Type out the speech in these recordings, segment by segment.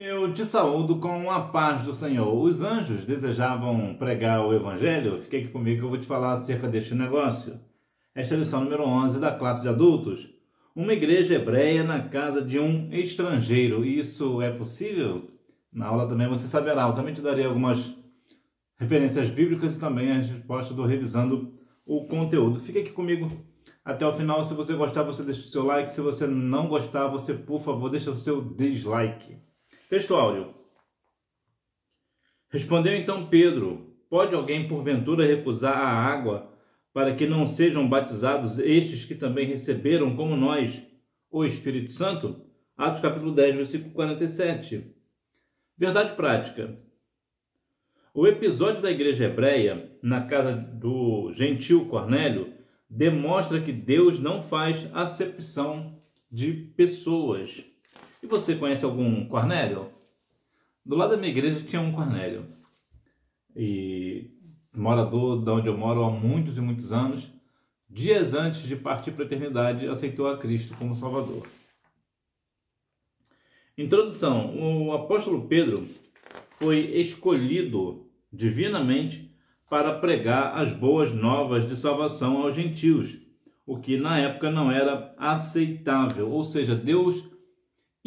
Eu te saúdo com a paz do Senhor. Os anjos desejavam pregar o Evangelho? Fique aqui comigo que eu vou te falar acerca deste negócio. Esta é a lição número 11 da classe de adultos. Uma igreja hebreia na casa de um estrangeiro. Isso é possível? Na aula também você saberá. Eu também te darei algumas referências bíblicas e também a resposta do revisando o conteúdo. Fique aqui comigo até o final. Se você gostar, você deixa o seu like. Se você não gostar, você, por favor, deixa o seu dislike. Texto áudio. Respondeu então Pedro: pode alguém porventura recusar a água para que não sejam batizados estes que também receberam como nós o Espírito Santo? Atos capítulo 10, versículo 47. Verdade prática. O episódio da igreja hebreia na casa do gentil Cornélio demonstra que Deus não faz acepção de pessoas. E você conhece algum Cornélio? Do lado da minha igreja tinha um Cornélio. E morador de onde eu moro há muitos e muitos anos, dias antes de partir para a eternidade, aceitou a Cristo como Salvador. Introdução. O apóstolo Pedro foi escolhido divinamente para pregar as boas novas de salvação aos gentios, o que na época não era aceitável, ou seja, Deus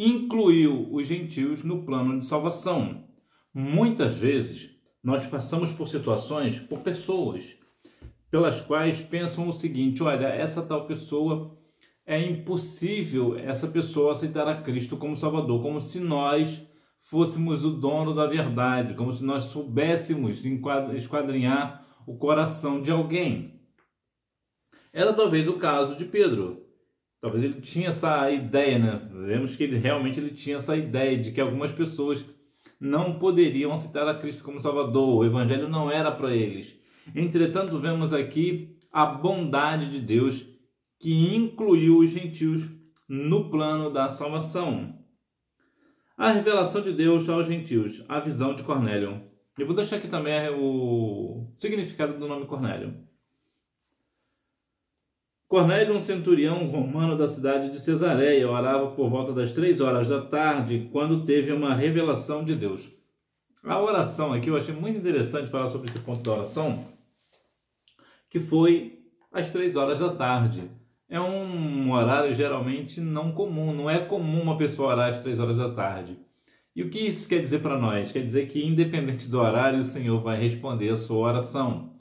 incluiu os gentios no plano de salvação. Muitas vezes nós passamos por situações, por pessoas, pelas quais pensam o seguinte: olha, essa tal pessoa, é impossível essa pessoa aceitar a Cristo como Salvador, como se nós fôssemos o dono da verdade, como se nós soubéssemos esquadrinhar o coração de alguém. Era talvez o caso de Pedro. Talvez ele tinha essa ideia, né? Vemos que ele tinha essa ideia de que algumas pessoas não poderiam aceitar a Cristo como Salvador. O Evangelho não era para eles. Entretanto, vemos aqui a bondade de Deus que incluiu os gentios no plano da salvação. A revelação de Deus aos gentios, a visão de Cornélio. Eu vou deixar aqui também o significado do nome Cornélio. Cornélio, um centurião romano da cidade de Cesareia, orava por volta das 3 horas da tarde, quando teve uma revelação de Deus. A oração aqui, eu achei muito interessante falar sobre esse ponto da oração, que foi às 3 horas da tarde. É um horário geralmente não comum, não é comum uma pessoa orar às 3 horas da tarde. E o que isso quer dizer para nós? Quer dizer que independente do horário, o Senhor vai responder a sua oração.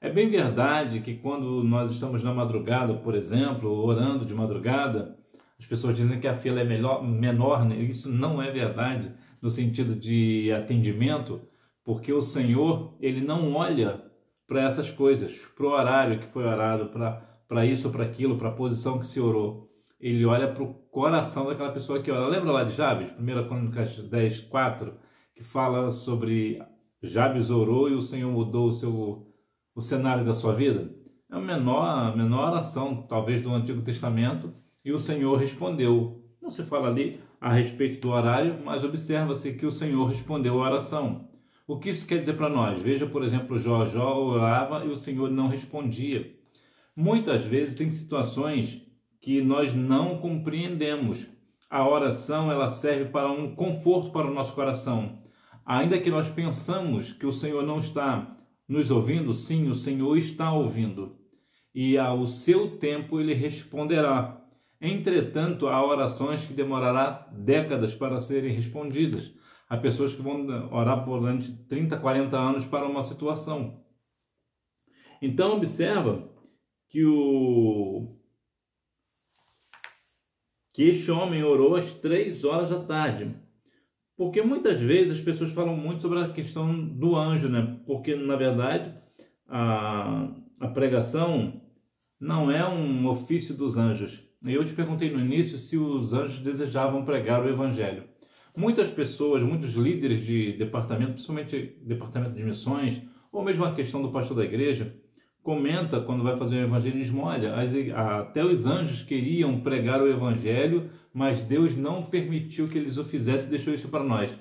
É bem verdade que quando nós estamos na madrugada, por exemplo, orando de madrugada, as pessoas dizem que a fila é menor, né? Isso não é verdade no sentido de atendimento, porque o Senhor, ele não olha para essas coisas, para o horário que foi orado, para isso ou para aquilo, para a posição que se orou. Ele olha para o coração daquela pessoa que ora. Lembra lá de Jabes, 1 Crônicas 10, 4, que fala sobre Jabes orou e o Senhor mudou o cenário da sua vida? É a menor oração, talvez, do Antigo Testamento, e o Senhor respondeu. Não se fala ali a respeito do horário, mas observa-se que o Senhor respondeu a oração. O que isso quer dizer para nós? Veja, por exemplo, Jó orava e o Senhor não respondia. Muitas vezes tem situações que nós não compreendemos. A oração, ela serve para um conforto para o nosso coração. Ainda que nós pensamos que o Senhor não está nos ouvindo, sim, o Senhor está ouvindo. E ao seu tempo ele responderá. Entretanto, há orações que demorará décadas para serem respondidas. Há pessoas que vão orar durante 30, 40 anos para uma situação. Então, observa que este homem orou às 3 horas da tarde. Porque muitas vezes as pessoas falam muito sobre a questão do anjo, né? Porque, na verdade, a pregação não é um ofício dos anjos. Eu te perguntei no início se os anjos desejavam pregar o Evangelho. Muitas pessoas, muitos líderes de departamento, principalmente departamento de missões, ou mesmo a questão do pastor da igreja, comenta quando vai fazer o evangelismo: olha, até os anjos queriam pregar o Evangelho, mas Deus não permitiu que eles o fizessem e deixou isso para nós.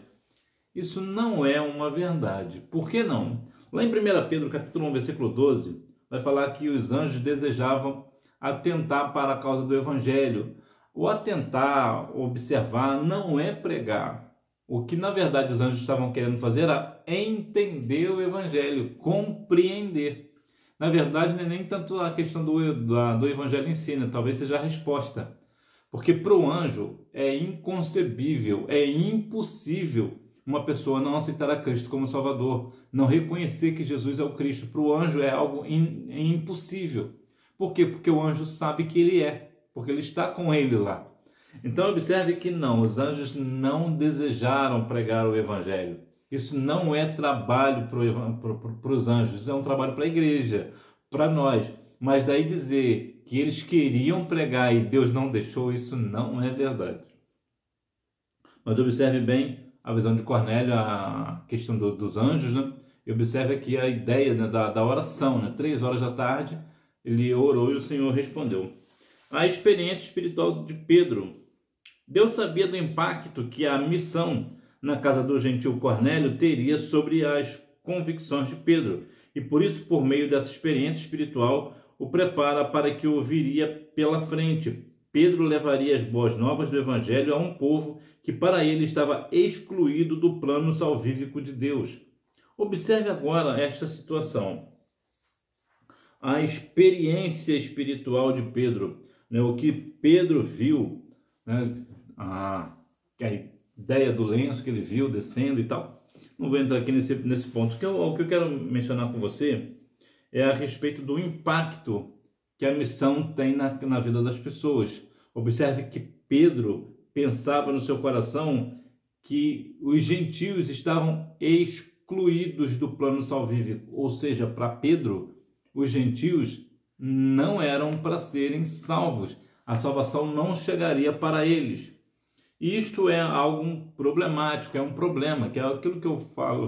Isso não é uma verdade. Por que não? Lá em 1 Pedro, capítulo 1, versículo 12, vai falar que os anjos desejavam atentar para a causa do Evangelho. O atentar, observar, não é pregar. O que na verdade os anjos estavam querendo fazer era entender o evangelho, compreender. Na verdade, não é nem tanto a questão do evangelho em si, né? Talvez seja a resposta. Porque para o anjo é inconcebível, é impossível uma pessoa não aceitar a Cristo como Salvador, não reconhecer que Jesus é o Cristo. Para o anjo é algo impossível. Por quê? Porque o anjo sabe que ele é, porque ele está com ele lá. Então observe que não, os anjos não desejaram pregar o evangelho. Isso não é trabalho para os anjos, isso é um trabalho para a igreja, para nós. Mas daí dizer que eles queriam pregar e Deus não deixou, isso não é verdade. Mas observe bem a visão de Cornélio, a questão dos anjos, né? E observe aqui a ideia, né, da oração, né? 3 horas da tarde, ele orou e o Senhor respondeu. A experiência espiritual de Pedro. Deus sabia do impacto que a missão na casa do gentil Cornélio teria sobre as convicções de Pedro. E por isso, por meio dessa experiência espiritual, o prepara para que o viria pela frente. Pedro levaria as boas novas do Evangelho a um povo que para ele estava excluído do plano salvífico de Deus. Observe agora esta situação. A experiência espiritual de Pedro, né? O que Pedro viu, né? A ideia do lenço que ele viu descendo e tal. Não vou entrar aqui nesse ponto. O que eu quero mencionar com você é a respeito do impacto que a missão tem na vida das pessoas. Observe que Pedro pensava no seu coração que os gentios estavam excluídos do plano salvífico. Ou seja, para Pedro, os gentios não eram para serem salvos. A salvação não chegaria para eles. E isto é algo problemático, é um problema, que é aquilo que eu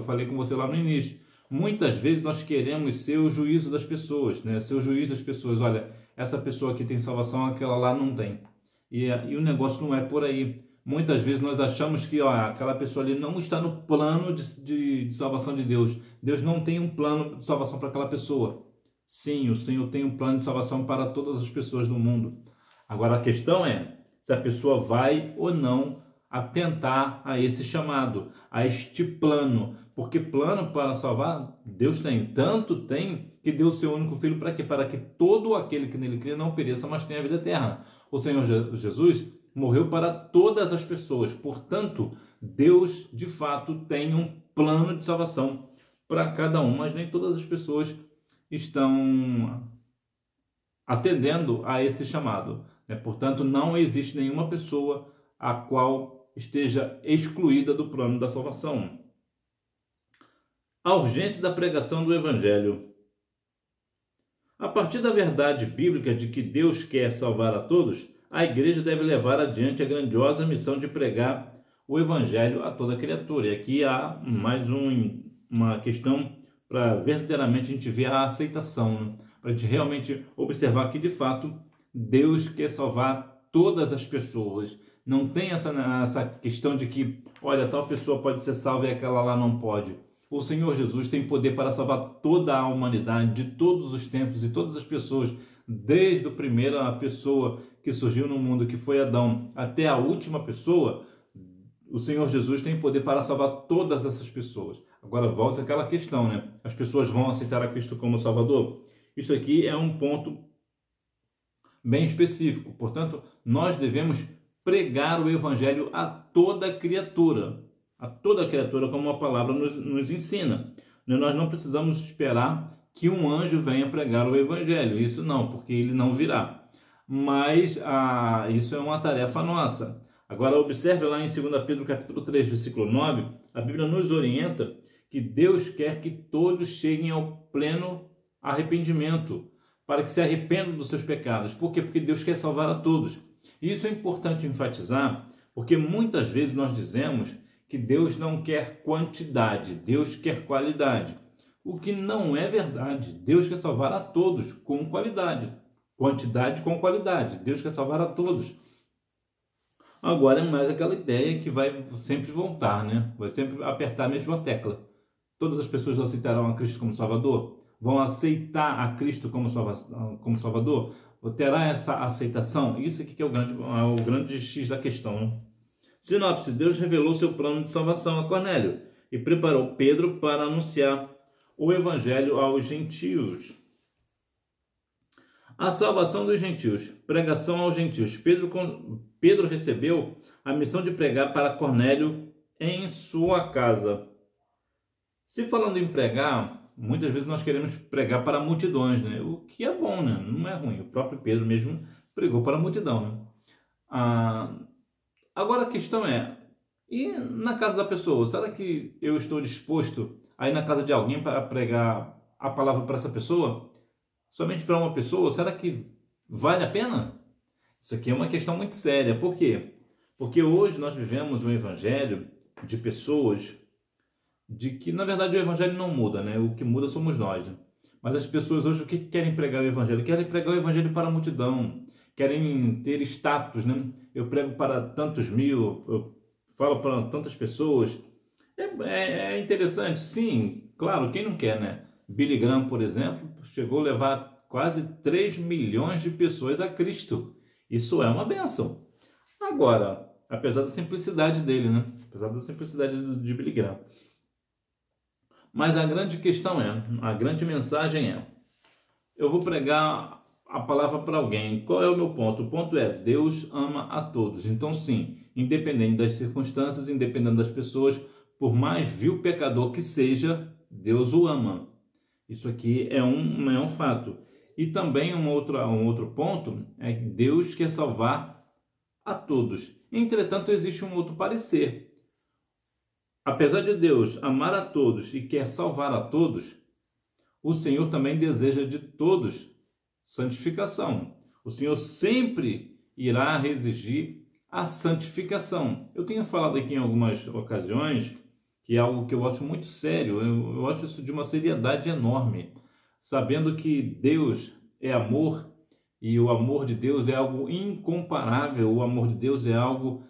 falei com você lá no início. Muitas vezes nós queremos ser o juízo das pessoas, né? Ser o juiz das pessoas. Olha, essa pessoa aqui tem salvação, aquela lá não tem. E o negócio não é por aí. Muitas vezes nós achamos que aquela pessoa ali não está no plano de salvação de Deus. Deus não tem um plano de salvação para aquela pessoa. Sim, o Senhor tem um plano de salvação para todas as pessoas do mundo. Agora a questão é se a pessoa vai ou não atentar a esse chamado, a este plano. Porque plano para salvar, Deus tem. Tanto tem que deu o seu único filho para quê? Para que todo aquele que nele crê não pereça, mas tenha a vida eterna. O Senhor Jesus morreu para todas as pessoas. Portanto, Deus, de fato, tem um plano de salvação para cada um, mas nem todas as pessoas estão atendendo a esse chamado. Portanto, não existe nenhuma pessoa a qual esteja excluída do plano da salvação. A urgência da pregação do Evangelho. A partir da verdade bíblica de que Deus quer salvar a todos, a igreja deve levar adiante a grandiosa missão de pregar o Evangelho a toda criatura. E aqui há mais uma questão para verdadeiramente a gente ver a aceitação, né? Para a gente realmente observar que, de fato, Deus quer salvar todas as pessoas. Não tem essa questão de que, olha, tal pessoa pode ser salva e aquela lá não pode. O Senhor Jesus tem poder para salvar toda a humanidade, de todos os tempos e todas as pessoas, desde a primeira pessoa que surgiu no mundo, que foi Adão, até a última pessoa. O Senhor Jesus tem poder para salvar todas essas pessoas. Agora volta aquela questão, né? As pessoas vão aceitar a Cristo como Salvador? Isso aqui é um ponto bem específico. Portanto, nós devemos pregar o Evangelho a toda criatura. A toda criatura, como a palavra nos ensina. Nós não precisamos esperar que um anjo venha pregar o Evangelho. Isso não, porque ele não virá. Mas isso é uma tarefa nossa. Agora observe lá em 2 Pedro capítulo 3, versículo 9, a Bíblia nos orienta que Deus quer que todos cheguem ao pleno arrependimento, para que se arrependam dos seus pecados. Por quê? Porque Deus quer salvar a todos. E isso é importante enfatizar, porque muitas vezes nós dizemos que Deus não quer quantidade, Deus quer qualidade. O que não é verdade. Deus quer salvar a todos com qualidade. Quantidade com qualidade. Deus quer salvar a todos. Agora é mais aquela ideia que vai sempre voltar, né? Vai sempre apertar a mesma tecla. Todas as pessoas aceitarão a Cristo como Salvador? Vão aceitar a Cristo como Salvador? Terá essa aceitação? Isso aqui que é o grande X da questão, né? Sinopse: Deus revelou seu plano de salvação a Cornélio e preparou Pedro para anunciar o evangelho aos gentios. A salvação dos gentios, pregação aos gentios. Pedro recebeu a missão de pregar para Cornélio em sua casa. Se falando em pregar, muitas vezes nós queremos pregar para multidões, né? O que é bom, né? Não é ruim. O próprio Pedro mesmo pregou para a multidão, né? Agora a questão é, e na casa da pessoa? Será que eu estou disposto a ir na casa de alguém para pregar a palavra para essa pessoa? Somente para uma pessoa? Será que vale a pena? Isso aqui é uma questão muito séria. Por quê? Porque hoje nós vivemos um evangelho de pessoas de que, na verdade, o evangelho não muda, né? O que muda somos nós. Né? Mas as pessoas hoje, o que querem pregar o evangelho? Querem pregar o evangelho para a multidão. Querem ter status, né? Eu prego para tantos mil, eu falo para tantas pessoas. É interessante, sim, claro, quem não quer, né? Billy Graham, por exemplo, chegou a levar quase 3 milhões de pessoas a Cristo. Isso é uma bênção. Agora, apesar da simplicidade dele, né? Apesar da simplicidade de Billy Graham. Mas a grande questão a grande mensagem eu vou pregar a palavra para alguém. Qual é o meu ponto? O ponto é, Deus ama a todos. Então sim, independente das circunstâncias, independente das pessoas, por mais vil pecador que seja, Deus o ama. Isso aqui é um fato. E também um outro ponto é que Deus quer salvar a todos. Entretanto, existe um outro parecer. Apesar de Deus amar a todos e quer salvar a todos, o Senhor também deseja de todos santificação. O Senhor sempre irá exigir a santificação. Eu tenho falado aqui em algumas ocasiões que é algo que eu acho muito sério, eu acho isso de uma seriedade enorme, sabendo que Deus é amor e o amor de Deus é algo incomparável, o amor de Deus é algo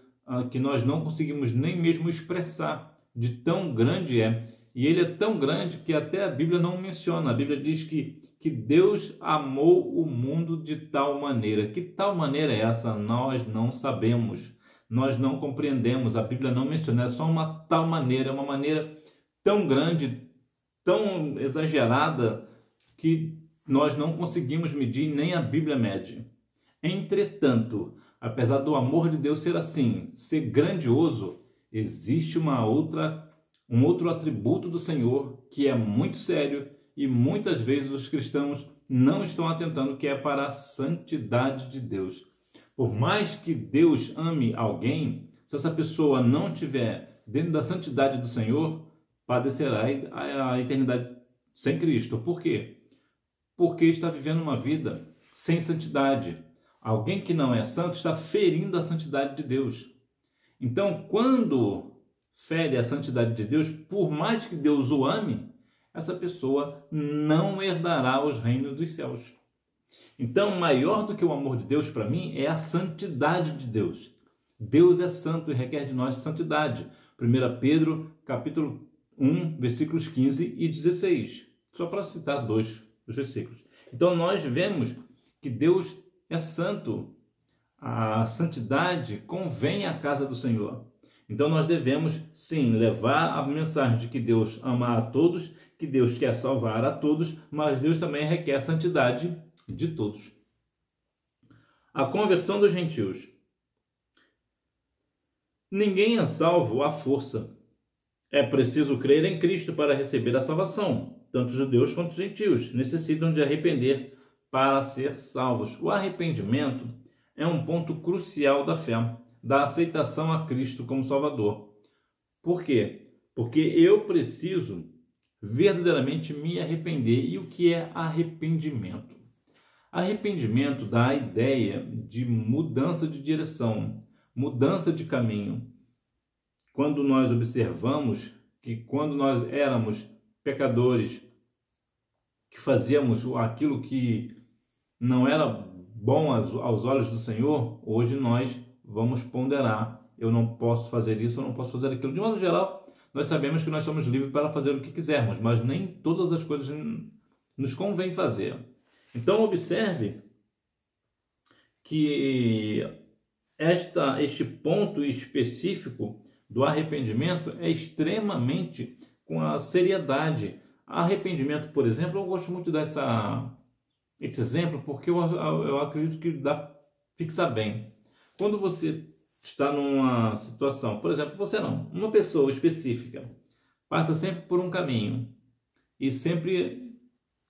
que nós não conseguimos nem mesmo expressar, de tão grande é. E ele é tão grande que até a Bíblia não menciona. A Bíblia diz que Deus amou o mundo de tal maneira. Que tal maneira é essa? Nós não sabemos. Nós não compreendemos. A Bíblia não menciona. É só uma tal maneira. É uma maneira tão grande, tão exagerada, que nós não conseguimos medir, nem a Bíblia mede. Entretanto, apesar do amor de Deus ser assim, ser grandioso, existe um outro atributo do Senhor que é muito sério e muitas vezes os cristãos não estão atentando, que é para a santidade de Deus. Por mais que Deus ame alguém, se essa pessoa não estiver dentro da santidade do Senhor, padecerá a eternidade sem Cristo. Por quê? Porque está vivendo uma vida sem santidade. Alguém que não é santo está ferindo a santidade de Deus. Então, quando fere a santidade de Deus, por mais que Deus o ame, essa pessoa não herdará os reinos dos céus. Então, maior do que o amor de Deus para mim é a santidade de Deus. Deus é santo e requer de nós santidade. 1 Pedro, capítulo 1, versículos 15 e 16. Só para citar dois versículos. Então, nós vemos que Deus é santo. A santidade convém à casa do Senhor. Então nós devemos, sim, levar a mensagem de que Deus ama a todos, que Deus quer salvar a todos, mas Deus também requer a santidade de todos. A conversão dos gentios. Ninguém é salvo à força. É preciso crer em Cristo para receber a salvação. Tanto os judeus quanto os gentios necessitam de arrepender para ser salvos. O arrependimento é um ponto crucial da fé, da aceitação a Cristo como Salvador. Por quê? Porque eu preciso verdadeiramente me arrepender. E o que é arrependimento? Arrependimento dá a ideia de mudança de direção, mudança de caminho. Quando nós observamos que quando nós éramos pecadores, que fazíamos aquilo que não era bom aos olhos do Senhor, hoje nós vamos ponderar. Eu não posso fazer isso, eu não posso fazer aquilo. De modo geral, nós sabemos que nós somos livres para fazer o que quisermos, mas nem todas as coisas nos convém fazer. Então, observe que este ponto específico do arrependimento é extremamente com a seriedade. Arrependimento, por exemplo, eu gosto muito esse exemplo porque eu acredito que dá para fixar bem. Quando você está numa situação, por exemplo, uma pessoa específica, passa sempre por um caminho e sempre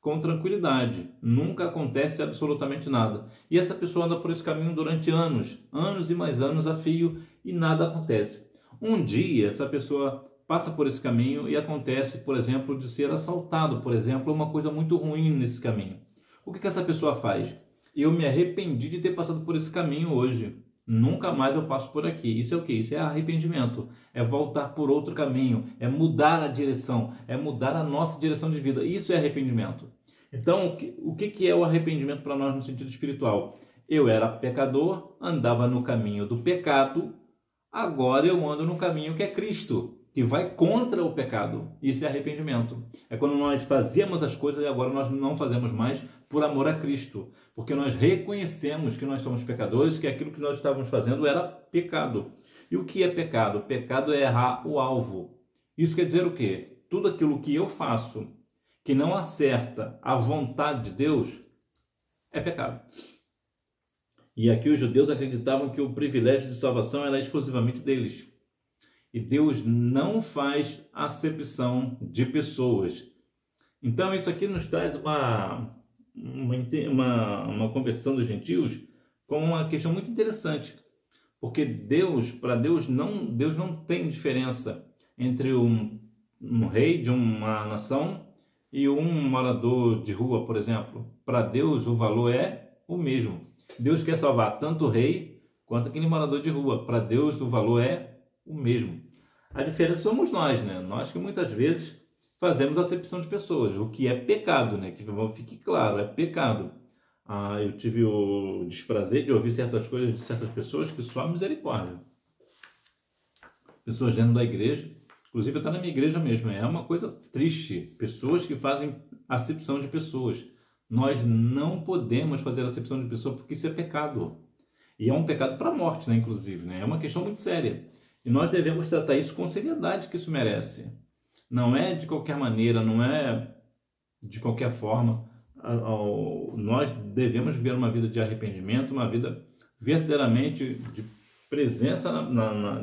com tranquilidade, nunca acontece absolutamente nada. E essa pessoa anda por esse caminho durante anos, anos e mais anos a fio e nada acontece. Um dia essa pessoa passa por esse caminho e acontece, por exemplo, de ser assaltado, por exemplo, uma coisa muito ruim nesse caminho. O que essa pessoa faz? Eu me arrependi de ter passado por esse caminho hoje. Nunca mais eu passo por aqui. Isso é o quê? Isso é arrependimento. É voltar por outro caminho. É mudar a direção. É mudar a nossa direção de vida. Isso é arrependimento. Então, o que é o arrependimento para nós no sentido espiritual? Eu era pecador, andava no caminho do pecado. Agora eu ando no caminho que é Cristo, que vai contra o pecado. Isso é arrependimento. É quando nós fazíamos as coisas e agora nós não fazemos mais por amor a Cristo. Porque nós reconhecemos que nós somos pecadores, que aquilo que nós estávamos fazendo era pecado. E o que é pecado? Pecado é errar o alvo. Isso quer dizer o quê? Tudo aquilo que eu faço que não acerta a vontade de Deus é pecado. E aqui os judeus acreditavam que o privilégio de salvação era exclusivamente deles. E Deus não faz acepção de pessoas. Então isso aqui nos traz uma conversão dos gentios como uma questão muito interessante. Porque para Deus não tem diferença entre um rei de uma nação e um morador de rua, por exemplo. Para Deus o valor é o mesmo. Deus quer salvar tanto o rei quanto aquele morador de rua. Para Deus o valor é o mesmo. A diferença somos nós, né? Nós que muitas vezes fazemos acepção de pessoas, o que é pecado, né? Que fique claro, é pecado. Eu tive o desprazer de ouvir certas coisas de certas pessoas que só misericórdia. Pessoas dentro da igreja, inclusive até na minha igreja mesmo, é uma coisa triste. Pessoas que fazem acepção de pessoas. Nós não podemos fazer acepção de pessoas porque isso é pecado. E é um pecado para a morte, né? Inclusive, né? É uma questão muito séria. E nós devemos tratar isso com seriedade que isso merece. Não é de qualquer maneira, não é de qualquer forma. Nós devemos viver uma vida de arrependimento, uma vida verdadeiramente de presença,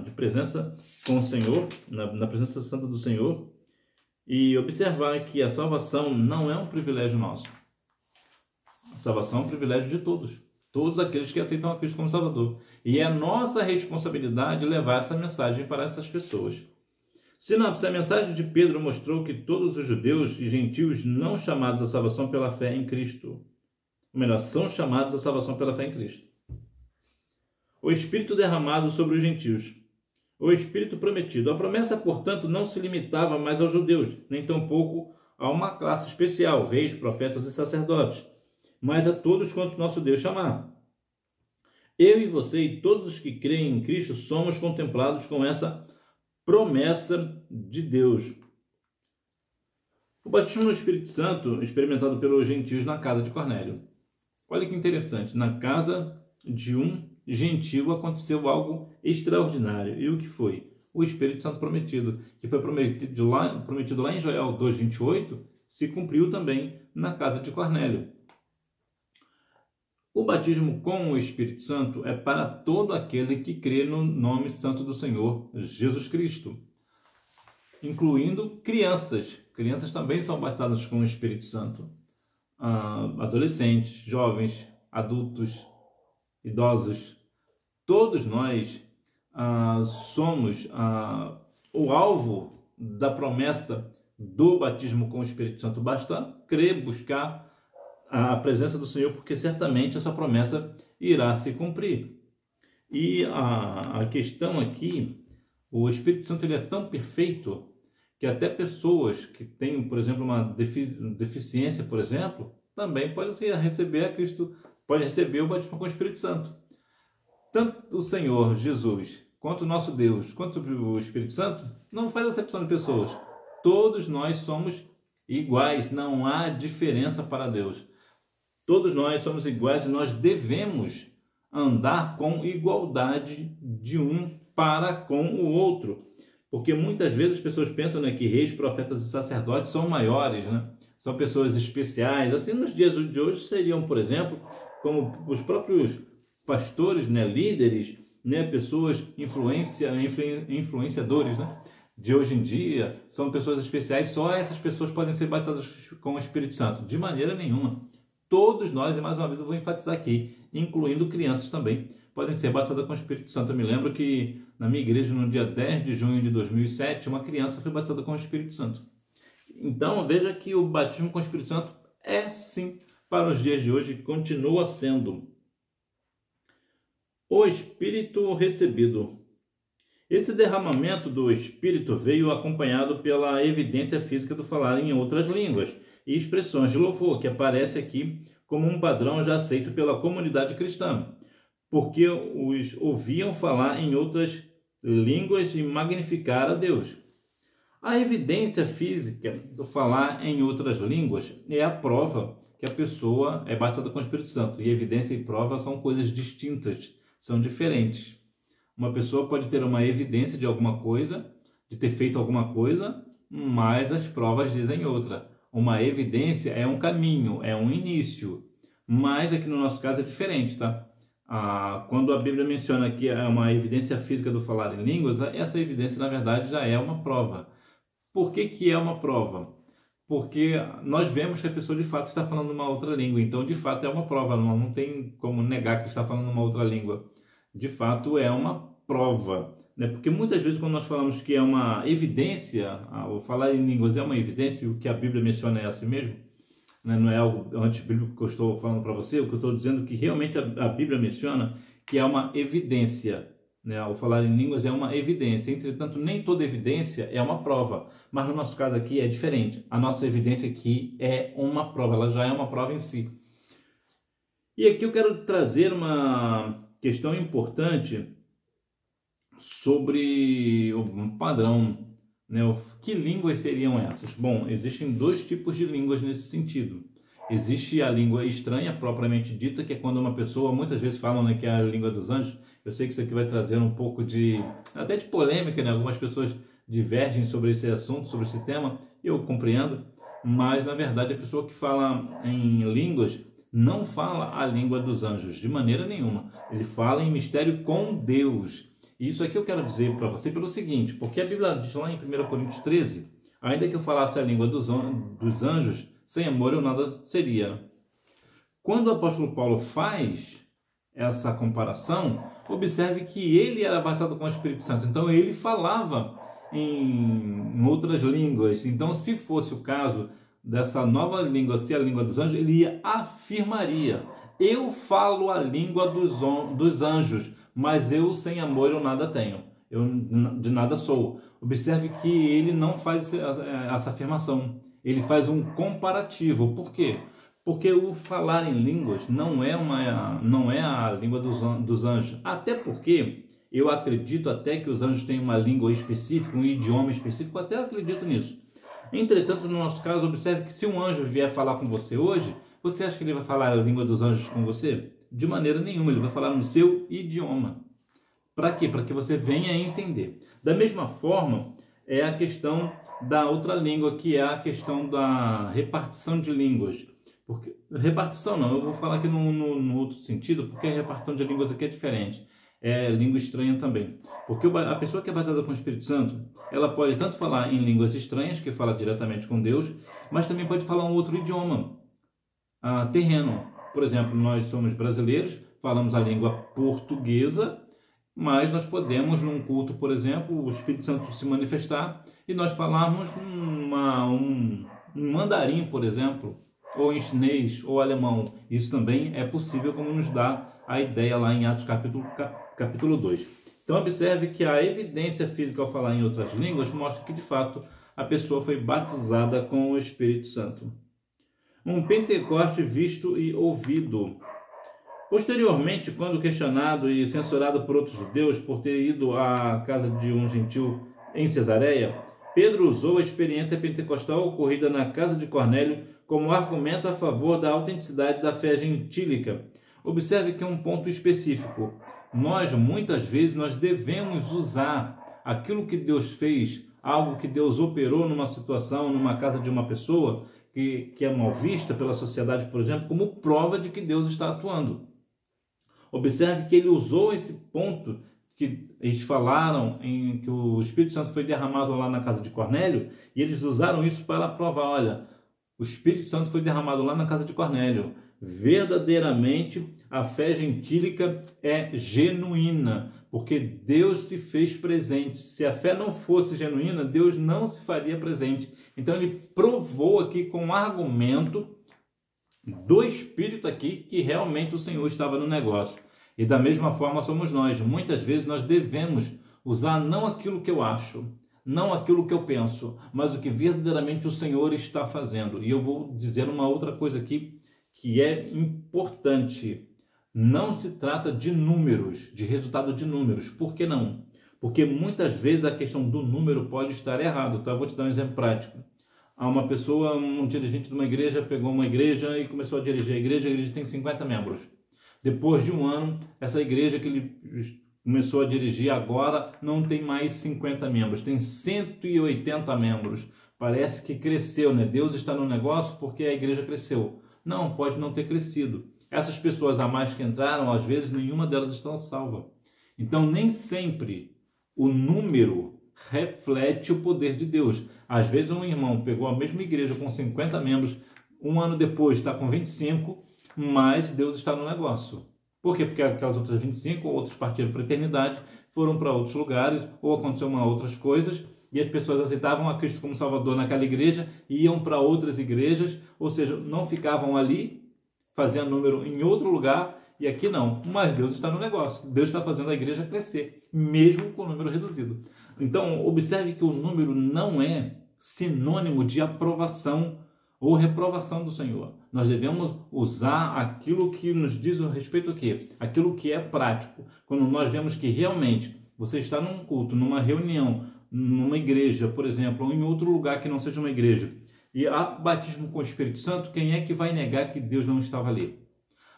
de presença com o Senhor, na presença santa do Senhor, e observar que a salvação não é um privilégio nosso. A salvação é um privilégio de todos. Todos aqueles que aceitam a Cristo como Salvador. E é nossa responsabilidade levar essa mensagem para essas pessoas. Se a mensagem de Pedro mostrou que todos os judeus e gentios não chamados à salvação pela fé em Cristo, ou melhor, são chamados à salvação pela fé em Cristo. O Espírito derramado sobre os gentios. O Espírito prometido. A promessa, portanto, não se limitava mais aos judeus, nem tampouco a uma classe especial, reis, profetas e sacerdotes, mas a todos quanto nosso Deus chamar. Eu e você e todos os que creem em Cristo somos contemplados com essa promessa de Deus. O batismo no Espírito Santo experimentado pelos gentios na casa de Cornélio. Olha que interessante, na casa de um gentio aconteceu algo extraordinário. E o que foi? O Espírito Santo prometido, que foi prometido lá em Joel 2,28, se cumpriu também na casa de Cornélio. O batismo com o Espírito Santo é para todo aquele que crê no nome santo do Senhor Jesus Cristo, incluindo crianças. Crianças também são batizadas com o Espírito Santo. Adolescentes, jovens, adultos, idosos. Todos nós somos o alvo da promessa do batismo com o Espírito Santo. Basta crer, buscar a presença do Senhor, porque certamente essa promessa irá se cumprir. E a questão aqui, o Espírito Santo ele é tão perfeito que até pessoas que têm, por exemplo, uma deficiência, por exemplo, também podem receber a Cristo, podem receber o batismo com o Espírito Santo. Tanto o Senhor Jesus, quanto o nosso Deus, quanto o Espírito Santo, não faz acepção de pessoas. Todos nós somos iguais, não há diferença para Deus. Todos nós somos iguais e nós devemos andar com igualdade de um para com o outro. Porque muitas vezes as pessoas pensam, né, que reis, profetas e sacerdotes são maiores, né? São pessoas especiais. Assim, nos dias de hoje seriam, por exemplo, como os próprios pastores, né, líderes, né, pessoas influenciadores, né, de hoje em dia, são pessoas especiais. Só essas pessoas podem ser batizadas com o Espírito Santo. De maneira nenhuma. Todos nós, e mais uma vez eu vou enfatizar aqui, incluindo crianças também, podem ser batizadas com o Espírito Santo. Eu me lembro que na minha igreja, no dia 10 de junho de 2007, uma criança foi batizada com o Espírito Santo. Então, veja que o batismo com o Espírito Santo é, sim, para os dias de hoje, continua sendo. O Espírito recebido. Esse derramamento do Espírito veio acompanhado pela evidência física do falar em outras línguas e expressões de louvor, que aparece aqui como um padrão já aceito pela comunidade cristã, porque os ouviam falar em outras línguas e magnificar a Deus. A evidência física do falar em outras línguas é a prova que a pessoa é batizada com o Espírito Santo. E evidência e prova são coisas distintas, são diferentes. Uma pessoa pode ter uma evidência de alguma coisa, de ter feito alguma coisa, mas as provas dizem outra. Uma evidência é um caminho, é um início, mas aqui no nosso caso é diferente, tá? Quando a Bíblia menciona que é uma evidência física do falar em línguas, essa evidência, na verdade, já é uma prova. Por que que é uma prova? Porque nós vemos que a pessoa, de fato, está falando uma outra língua. Então, de fato, é uma prova. Não tem como negar que está falando uma outra língua. De fato, é uma prova, né? Porque muitas vezes, quando nós falamos que é uma evidência, o falar em línguas é uma evidência, o que a Bíblia menciona é assim mesmo, né? Não é algo antibíblico que eu estou falando para você, o que eu estou dizendo é que realmente a Bíblia menciona que é uma evidência, né? O falar em línguas é uma evidência. Entretanto, nem toda evidência é uma prova, mas no nosso caso aqui é diferente. A nossa evidência aqui é uma prova, ela já é uma prova em si. E aqui eu quero trazer uma questão importante sobre um padrão, né? Que línguas seriam essas? Bom, existem dois tipos de línguas nesse sentido. Existe a língua estranha, propriamente dita, que é quando uma pessoa, muitas vezes falam, né, que é a língua dos anjos. Eu sei que isso aqui vai trazer um pouco até de polêmica, né? Algumas pessoas divergem sobre esse assunto, sobre esse tema, eu compreendo, mas na verdade a pessoa que fala em línguas não fala a língua dos anjos, de maneira nenhuma. Ele fala em mistério com Deus. E isso aqui eu quero dizer para você pelo seguinte, porque a Bíblia diz lá em 1 Coríntios 13, ainda que eu falasse a língua dos anjos, sem amor eu nada seria. Quando o apóstolo Paulo faz essa comparação, observe que ele era batizado com o Espírito Santo, então ele falava em outras línguas. Então, se fosse o caso dessa nova língua ser a língua dos anjos, ele afirmaria: eu falo a língua dos anjos, mas eu sem amor eu nada tenho, eu de nada sou. Observe que ele não faz essa afirmação, ele faz um comparativo. Por quê? Porque o falar em línguas não é a língua dos anjos, até porque eu acredito até que os anjos têm uma língua específica, um idioma específico, até acredito nisso. Entretanto, no nosso caso, observe que se um anjo vier falar com você hoje, você acha que ele vai falar a língua dos anjos com você? De maneira nenhuma, ele vai falar no seu idioma. Para quê? Para que você venha entender. Da mesma forma, é a questão da outra língua, que é a questão da repartição de línguas. Porque, repartição não, eu vou falar aqui no outro sentido, porque a repartição de línguas aqui é diferente. É língua estranha também. Porque a pessoa que é batizada com o Espírito Santo, ela pode tanto falar em línguas estranhas, que fala diretamente com Deus, mas também pode falar um outro idioma terreno. Por exemplo, nós somos brasileiros, falamos a língua portuguesa, mas nós podemos, num culto, por exemplo, o Espírito Santo se manifestar e nós falarmos um mandarim, por exemplo, ou em chinês ou alemão. Isso também é possível, como nos dá a ideia lá em Atos capítulo 2. Então observe que a evidência física ao falar em outras línguas mostra que de fato a pessoa foi batizada com o Espírito Santo. Um Pentecoste visto e ouvido. Posteriormente, quando questionado e censurado por outros judeus por ter ido à casa de um gentil em Cesareia, Pedro usou a experiência pentecostal ocorrida na casa de Cornélio como argumento a favor da autenticidade da fé gentílica. Observe que é um ponto específico. Nós, muitas vezes, nós devemos usar aquilo que Deus fez, algo que Deus operou numa situação, numa casa de uma pessoa, que é mal vista pela sociedade, por exemplo, como prova de que Deus está atuando. Observe que ele usou esse ponto que eles falaram, em que o Espírito Santo foi derramado lá na casa de Cornélio, e eles usaram isso para provar, olha, o Espírito Santo foi derramado lá na casa de Cornélio. Verdadeiramente, a fé gentílica é genuína, porque Deus se fez presente. Se a fé não fosse genuína, Deus não se faria presente. Então ele provou aqui com um argumento do Espírito aqui que realmente o Senhor estava no negócio. E da mesma forma somos nós. Muitas vezes nós devemos usar não aquilo que eu acho, não aquilo que eu penso, mas o que verdadeiramente o Senhor está fazendo. E eu vou dizer uma outra coisa aqui que é importante. Não se trata de números, de resultado de números. Por que não? Porque muitas vezes a questão do número pode estar errado. Tá? Eu vou te dar um exemplo prático. Há uma pessoa, um dirigente de uma igreja, pegou uma igreja e começou a dirigir a igreja tem 50 membros. Depois de um ano, essa igreja que ele começou a dirigir agora não tem mais 50 membros, tem 180 membros. Parece que cresceu, né? Deus está no negócio porque a igreja cresceu. Não, pode não ter crescido. Essas pessoas a mais que entraram, às vezes nenhuma delas está salva. Então nem sempre o número reflete o poder de Deus. Às vezes um irmão pegou a mesma igreja com 50 membros, um ano depois está com 25, mas Deus está no negócio. Por quê? Porque aquelas outras 25, outros partiram para a eternidade, foram para outros lugares, ou aconteceu outras coisas, e as pessoas aceitavam a Cristo como Salvador naquela igreja, e iam para outras igrejas, ou seja, não ficavam ali, faziam número em outro lugar, e aqui não. Mas Deus está no negócio. Deus está fazendo a igreja crescer, mesmo com o número reduzido. Então, observe que o número não é sinônimo de aprovação ou reprovação do Senhor. Nós devemos usar aquilo que nos diz respeito ao quê? Aquilo que é prático. Quando nós vemos que realmente você está num culto, numa reunião, numa igreja, por exemplo, ou em outro lugar que não seja uma igreja, e há batismo com o Espírito Santo, quem é que vai negar que Deus não estava ali?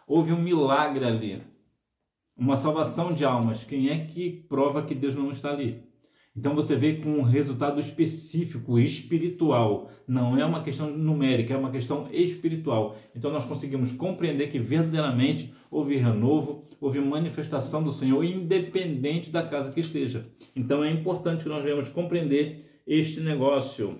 Houve um milagre ali, uma salvação de almas. Quem é que prova que Deus não está ali? Então você vê com um resultado específico, espiritual. Não é uma questão numérica, é uma questão espiritual. Então nós conseguimos compreender que verdadeiramente houve renovo, houve manifestação do Senhor, independente da casa que esteja. Então é importante que nós venhamos compreender este negócio.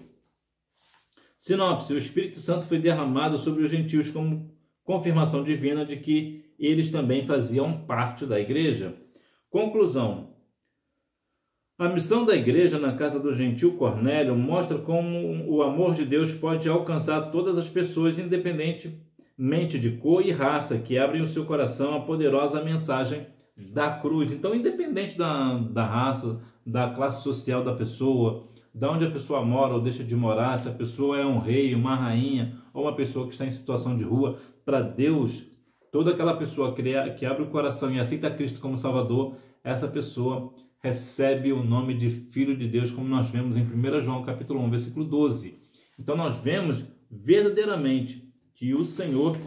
Sinopse: o Espírito Santo foi derramado sobre os gentios como confirmação divina de que eles também faziam parte da igreja. Conclusão: a missão da igreja na casa do gentil Cornélio mostra como o amor de Deus pode alcançar todas as pessoas, independentemente de cor e raça, que abrem o seu coração à poderosa mensagem da cruz. Então, independente da raça, da classe social da pessoa, de onde a pessoa mora ou deixa de morar, se a pessoa é um rei, uma rainha ou uma pessoa que está em situação de rua, para Deus, toda aquela pessoa que abre o coração e aceita Cristo como Salvador, essa pessoa recebe o nome de Filho de Deus, como nós vemos em 1 João capítulo 1, versículo 12. Então nós vemos verdadeiramente que o Senhor,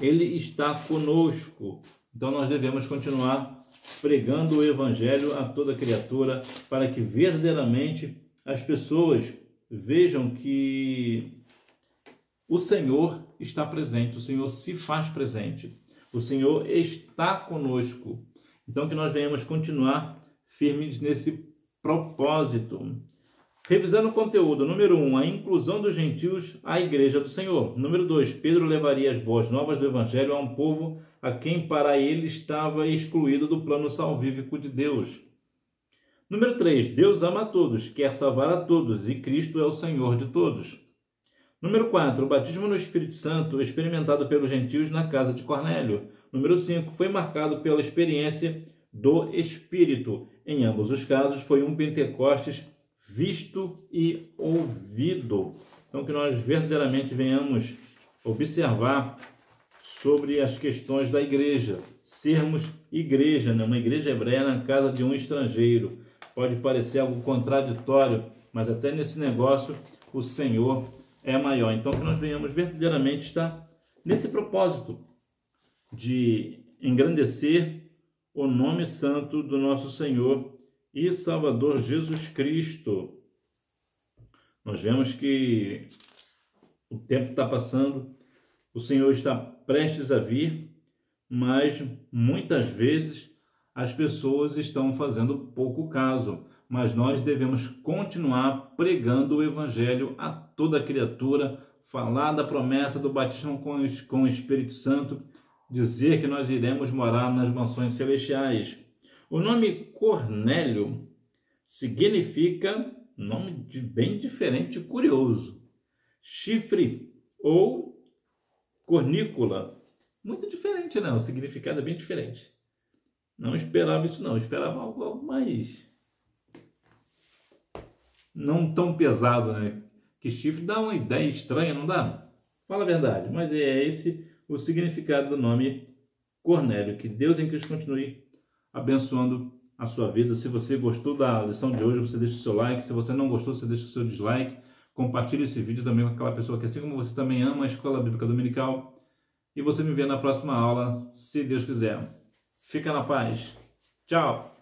Ele está conosco. Então nós devemos continuar pregando o Evangelho a toda criatura, para que verdadeiramente as pessoas vejam que o Senhor está presente, o Senhor se faz presente, o Senhor está conosco. Então que nós venhamos continuar firmes nesse propósito. Revisando o conteúdo, número 1, a inclusão dos gentios à igreja do Senhor. Número 2, Pedro levaria as boas novas do Evangelho a um povo a quem para ele estava excluído do plano salvífico de Deus. Número 3, Deus ama a todos, quer salvar a todos, e Cristo é o Senhor de todos. Número 4, o batismo no Espírito Santo experimentado pelos gentios na casa de Cornélio. Número 5, foi marcado pela experiência do Espírito. Em ambos os casos, foi um Pentecostes visto e ouvido. Então, que nós verdadeiramente venhamos observar sobre as questões da igreja. Sermos igreja, né? Uma igreja hebreia na casa de um estrangeiro. Pode parecer algo contraditório, mas até nesse negócio o Senhor é maior. Então, que nós venhamos verdadeiramente estar nesse propósito de engrandecer o nome santo do nosso Senhor e Salvador Jesus Cristo. Nós vemos que o tempo está passando, o Senhor está prestes a vir, mas muitas vezes as pessoas estão fazendo pouco caso. Mas nós devemos continuar pregando o Evangelho a toda criatura, falar da promessa do batismo com o Espírito Santo, dizer que nós iremos morar nas mansões celestiais. O nome Cornélio significa nome bem diferente e curioso. Chifre ou cornícula. Muito diferente, né? O significado é bem diferente. Não esperava isso, não. Eu esperava algo mais... não tão pesado, né? Que chifre dá uma ideia estranha, não dá? Fala a verdade. Mas é esse o significado do nome Cornélio. Que Deus em Cristo continue abençoando a sua vida. Se você gostou da lição de hoje, você deixa o seu like. Se você não gostou, você deixa o seu dislike. Compartilhe esse vídeo também com aquela pessoa que, assim como você, também ama a Escola Bíblica Dominical. E você me vê na próxima aula, se Deus quiser. Fica na paz. Tchau!